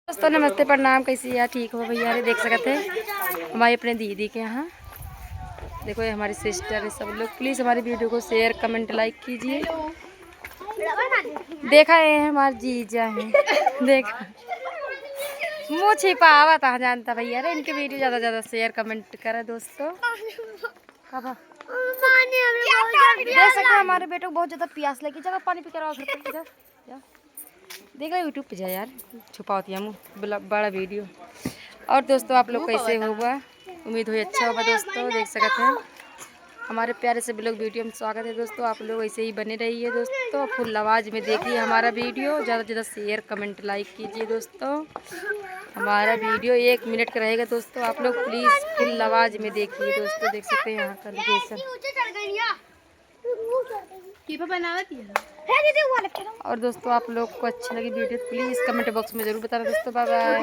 दोस्तों नमस्ते प्रणाम, कैसी यार ठीक हो भैया? देख सकते हैं हमारी अपने दीदी के यहाँ। देखो ये हमारी सिस्टर है, सब लोग प्लीज़ हमारी वीडियो को शेयर कमेंट लाइक कीजिए। देखा ये हमारे जीजा हैं, देखा मुँह छिपावा था जानता भैया रे। इनके वीडियो ज़्यादा ज़्यादा शेयर कमेंट करें दोस्तों। कब देख सकते हैं हमारे बेटे को बहुत ज़्यादा प्यास लगी, जगह पानी पी कर घर पर जा। देख रहे यूट्यूब पे जा यार, छुपा होती है मुँह बड़ा वीडियो। और दोस्तों आप लोग कैसे होगा, उम्मीद हुई अच्छा होगा दोस्तों। देख सकते हैं हमारे प्यारे से लोग वीडियो में स्वागत है दोस्तों। आप लोग ऐसे ही बने रहिए दोस्तों, फुल आवाज़ में देखिए हमारा वीडियो, ज़्यादा से ज़्यादा शेयर कमेंट लाइक कीजिए दोस्तों। हमारा वीडियो 1 मिनट का रहेगा दोस्तों, आप लोग प्लीज़ फुल आवाज़ में देखिए दोस्तों। देख सकते हैं यहाँ का लोकेशन। और दोस्तों आप लोग को अच्छी लगी वीडियो प्लीज़ कमेंट बॉक्स में ज़रूर बताना दोस्तों। Bye bye.